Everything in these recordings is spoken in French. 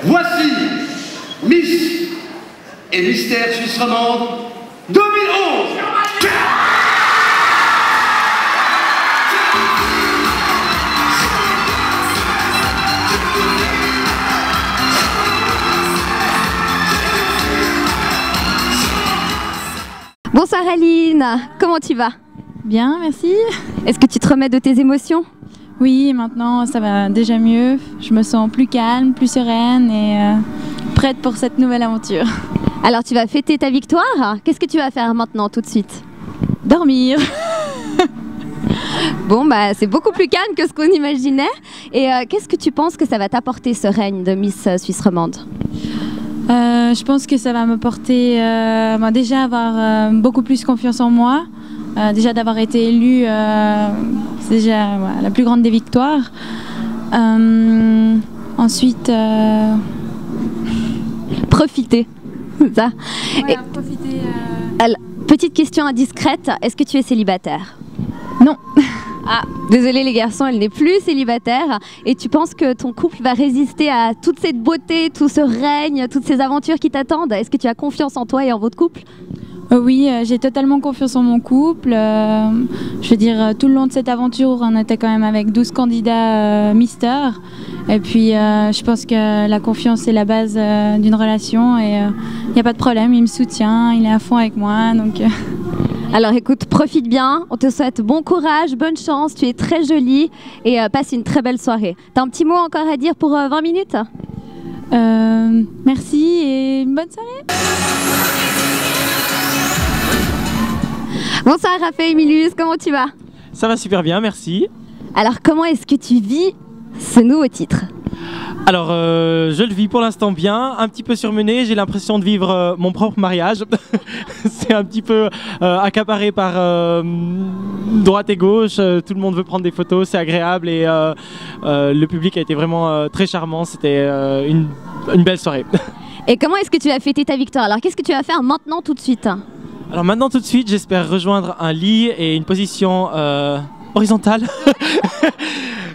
Voici Miss et Mystère Suisse Romande 2011. Bonsoir Aline, comment tu vas? Bien, merci. Est-ce que tu te remets de tes émotions? Oui, maintenant ça va déjà mieux. Je me sens plus calme, plus sereine et prête pour cette nouvelle aventure. Alors tu vas fêter ta victoire. Qu'est-ce que tu vas faire maintenant tout de suite? Dormir. Bon, bah c'est beaucoup plus calme que ce qu'on imaginait. Et qu'est-ce que tu penses que ça va t'apporter ce règne de Miss Suisse Romande? Je pense que ça va me porter déjà avoir beaucoup plus confiance en moi. Déjà d'avoir été élue, c'est déjà la plus grande des victoires. Ensuite, profiter. Ça. Voilà, profiter. Alors, petite question indiscrète, est-ce que tu es célibataire? Non. Ah, désolé les garçons, elle n'est plus célibataire. Et tu penses que ton couple va résister à toute cette beauté, tout ce règne, toutes ces aventures qui t'attendent? Est-ce que tu as confiance en toi et en votre couple? Oui, j'ai totalement confiance en mon couple. Je veux dire, tout le long de cette aventure, on était quand même avec 12 candidats Mister. Et puis, je pense que la confiance est la base d'une relation et il n'y a pas de problème, il me soutient, il est à fond avec moi. Donc, Alors écoute, profite bien, on te souhaite bon courage, bonne chance, tu es très jolie et passe une très belle soirée. T'as un petit mot encore à dire pour 20 minutes? Merci et une bonne soirée. Bonsoir Raphaël Emilius, comment tu vas? Ça va super bien, merci. Alors comment est-ce que tu vis ce nouveau titre? Alors je le vis pour l'instant bien, un petit peu surmené, j'ai l'impression de vivre mon propre mariage. C'est un petit peu accaparé par droite et gauche, tout le monde veut prendre des photos, c'est agréable et le public a été vraiment très charmant, c'était une belle soirée. Et comment est-ce que tu vas fêter ta victoire? Alors qu'est-ce que tu vas faire maintenant tout de suite? Alors maintenant tout de suite, j'espère rejoindre un lit et une position horizontale.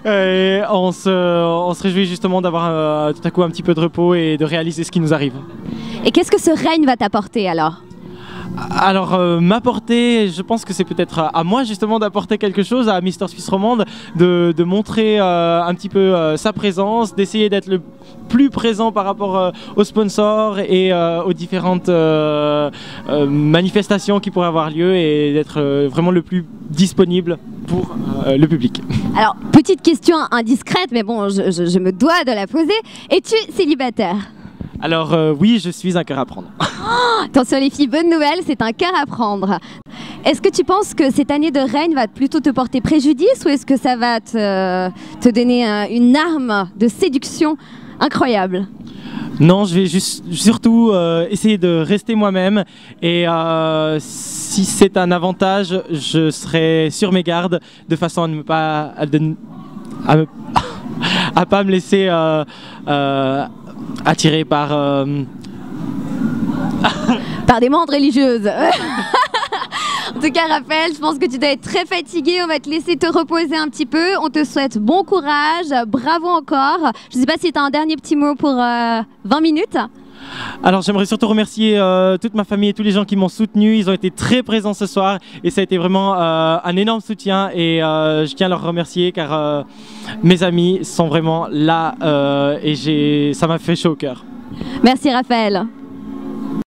Et on se réjouit justement d'avoir tout à coup un petit peu de repos et de réaliser ce qui nous arrive. Et qu'est-ce que ce règne va t'apporter alors? Alors m'apporter, je pense que c'est peut-être à moi justement d'apporter quelque chose à Mister Suisse Romande, de montrer un petit peu sa présence, d'essayer d'être le plus présent par rapport aux sponsors et aux différentes manifestations qui pourraient avoir lieu et d'être vraiment le plus disponible pour le public. Alors, petite question indiscrète, mais bon, je me dois de la poser. Es-tu célibataire? Alors oui, je suis un cœur à prendre. Oh, attention les filles, bonne nouvelle, c'est un cœur à prendre. Est-ce que tu penses que cette année de règne va plutôt te porter préjudice ou est-ce que ça va te donner une arme de séduction incroyable? Non, je vais surtout essayer de rester moi-même et si c'est un avantage, je serai sur mes gardes de façon à ne pas à pas me laisser attiré par par des membres religieuses. En tout cas Raphaël, je pense que tu dois être très fatigué, on va te laisser te reposer un petit peu, on te souhaite bon courage, bravo encore. Je ne sais pas si tu as un dernier petit mot pour 20 minutes. Alors j'aimerais surtout remercier toute ma famille et tous les gens qui m'ont soutenu, ils ont été très présents ce soir et ça a été vraiment un énorme soutien et je tiens à leur remercier car mes amis sont vraiment là et ça m'a fait chaud au cœur. Merci Raphaël.